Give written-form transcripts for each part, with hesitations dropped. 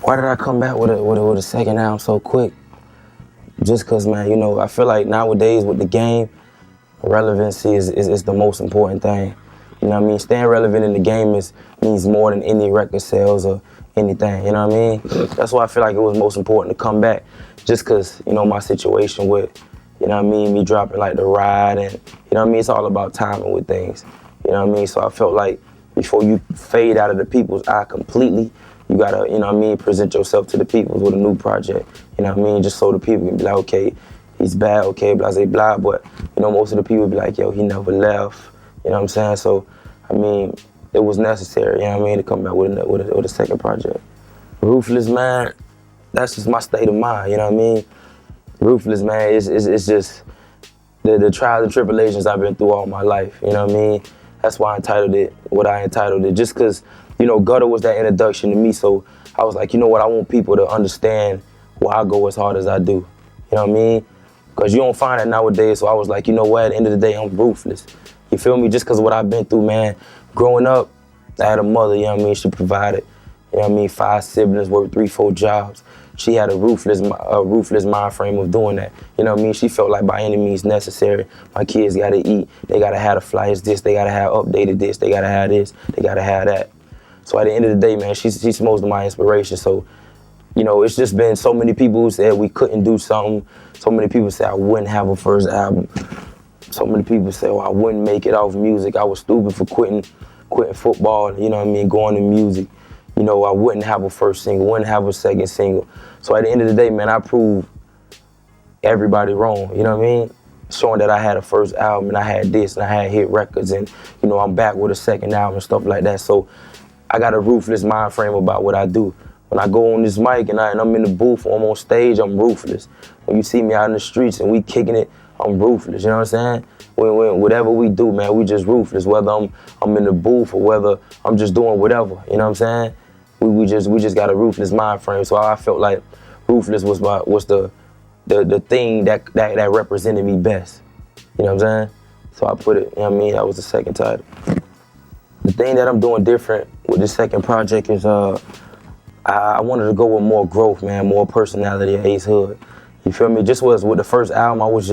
Why did I come back with a second album so quick? Just cause, man, you know, I feel like nowadays with the game, relevancy is the most important thing. You know what I mean? Staying relevant in the game means more than any record sales or anything, you know what I mean? That's why I feel like it was most important to come back, just cause, you know, my situation with, you know what I mean, me dropping like the ride and, you know what I mean, it's all about timing with things, you know what I mean? So I felt like before you fade out of the people's eye completely, you gotta, you know what I mean, present yourself to the people with a new project, you know what I mean? Just so the people can be like, okay, he's bad, okay, blah, blah, blah, but, you know, most of the people be like, yo, he never left, you know what I'm saying? So, I mean, it was necessary, you know what I mean, to come back with a second project. Ruthless, man, that's just my state of mind, you know what I mean? Ruthless, man, it's just the trials and tribulations I've been through all my life, you know what I mean? That's why I entitled it what I entitled it, just because, you know, Gutter was that introduction to me, so I was like, you know what, I want people to understand why I go as hard as I do, you know what I mean? Because you don't find that nowadays, so I was like, you know what, at the end of the day, I'm ruthless. You feel me? Just because of what I've been through, man. Growing up, I had a mother, you know what I mean? She provided, you know what I mean? 5 siblings, worked 3, 4 jobs. She had a ruthless mind frame of doing that. You know what I mean? She felt like by any means necessary, my kids gotta eat, they gotta have the flyers this, they gotta have updated this, they gotta have this, they gotta have that. So at the end of the day, man, she's most of my inspiration. So, you know, it's just been so many people who said we couldn't do something. So many people said I wouldn't have a first album. So many people said, well, I wouldn't make it off music. I was stupid for quitting football, you know what I mean, going to music. You know, I wouldn't have a first single, wouldn't have a second single. So at the end of the day, man, I proved everybody wrong, you know what I mean? Showing that I had a first album and I had this and I had hit records and, you know, I'm back with a second album and stuff like that. So I got a ruthless mind frame about what I do. When I go on this mic and I'm in the booth or I'm on stage, I'm ruthless. When you see me out in the streets and we kicking it, I'm ruthless, you know what I'm saying? When whatever we do, man, we just ruthless. Whether I'm in the booth or whether I'm just doing whatever, you know what I'm saying? We just got a ruthless mind frame. So I felt like ruthless was the thing that represented me best. You know what I'm saying? So I put it, you know what I mean? That was the second title. The thing that I'm doing different with this second project is I wanted to go with more growth, man, more personality of Ace Hood. You feel me? Just was with the first album, I was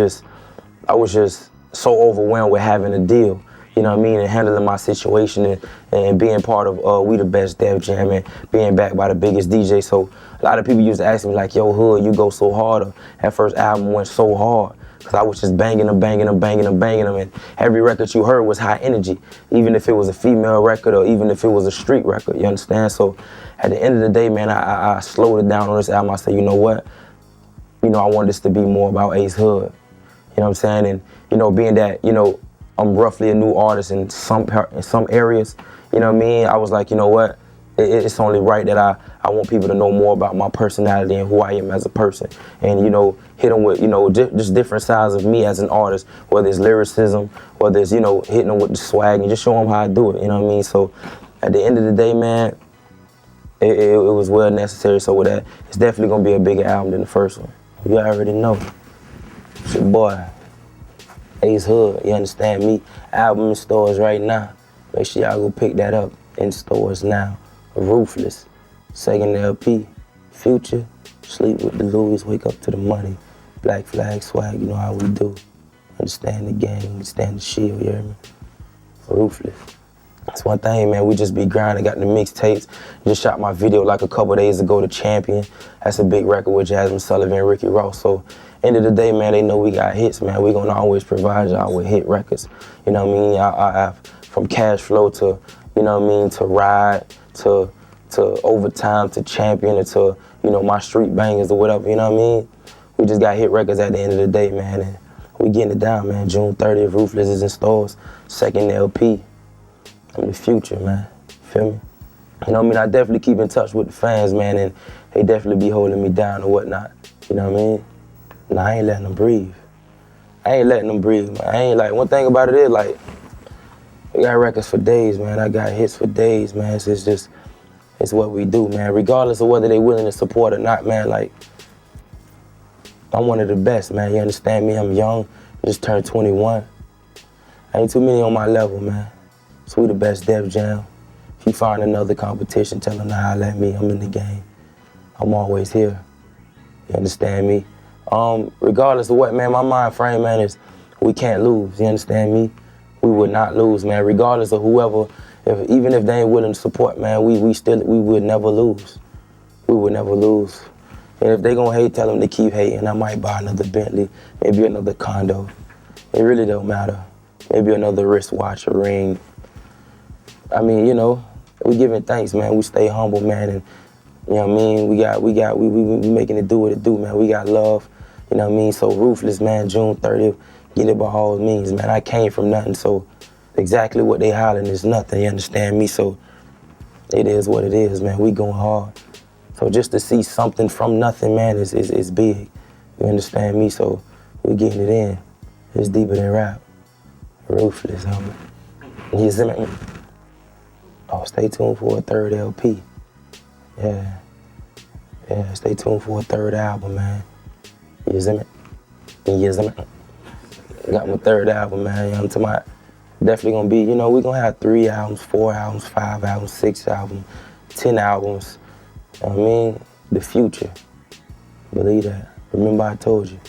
just so overwhelmed with having a deal, you know what I mean, and handling my situation and being part of We the Best Def Jam and being backed by the biggest DJ. So a lot of people used to ask me like, yo, Hood, you go so hard. That first album went so hard. Cause I was just banging them, and every record you heard was high energy, even if it was a female record or even if it was a street record, you understand? So at the end of the day, man, I slowed it down on this album. I said, you know what? You know, I want this to be more about Ace Hood. You know what I'm saying? And, you know, being that, you know, I'm roughly a new artist in some areas, you know what I mean? I was like, you know what? It's only right that I want people to know more about my personality and who I am as a person. And, you know, hit them with, you know, just different sides of me as an artist, whether it's lyricism, whether it's, you know, hitting them with the swag and just show them how I do it, you know what I mean? So at the end of the day, man, it was well necessary. So with that, it's definitely going to be a bigger album than the first one. You already know. It's your boy, Ace Hood, you understand me? Album in stores right now. Make sure y'all go pick that up in stores now. Ruthless, second LP, Future, Sleep with the Louis, Wake Up to the Money, Black Flag Swag, you know how we do. Understand the gang, understand the shield, you hear me? Ruthless. That's one thing, man, we just be grinding, got the mixtapes. Just shot my video like a couple days ago to Champion. That's a big record with Jasmine Sullivan and Ricky Ross. So end of the day, man, they know we got hits, man. We gonna always provide y'all with hit records. You know what I mean? I from Cash Flow to, you know what I mean, to Ride, to Overtime, to Champion, or to, you know, my street bangers or whatever, you know what I mean? We just got hit records at the end of the day, man, and we getting it down, man. June 30th, Ruthless is in stores, second LP. I'm the future, man, feel me? You know what I mean? I definitely keep in touch with the fans, man, and they definitely be holding me down or whatnot, you know what I mean? Nah, I ain't letting them breathe. I ain't letting them breathe, man. I ain't like, one thing about it is like, we got records for days, man. I got hits for days, man. So it's what we do, man. Regardless of whether they willing to support or not, man, like, I'm one of the best, man. You understand me? I'm young, just turned 21. Ain't too many on my level, man. So we the best Def Jam. If you find another competition, tell them to holler at me. I'm in the game. I'm always here. You understand me? Regardless of what, man, my mind frame, man, is we can't lose. You understand me? We would not lose, man. Regardless of whoever, even if they ain't willing to support, man, we would never lose. We would never lose. And if they gonna hate, tell them to keep hating. I might buy another Bentley, maybe another condo. It really don't matter. Maybe another wristwatch or ring. I mean, you know, we giving thanks, man. We stay humble, man, and you know what I mean? We making it do what it do, man. We got love, you know what I mean? So Ruthless, man, June 30th, get it by all means, man. I came from nothing, so exactly what they hollering is nothing, you understand me? So it is what it is, man. We going hard. So just to see something from nothing, man, is big. You understand me? So we getting it in. It's deeper than rap. Ruthless, homie. You see me? Oh, stay tuned for a third LP. Yeah, stay tuned for a third album, man. You see me? You see me? Got my third album, man. You know what I'm talking about? Definitely gonna be, you know, we gonna have 3 albums, 4 albums, 5 albums, 6 albums, 10 albums. You know what I mean? The future. Believe that. Remember I told you.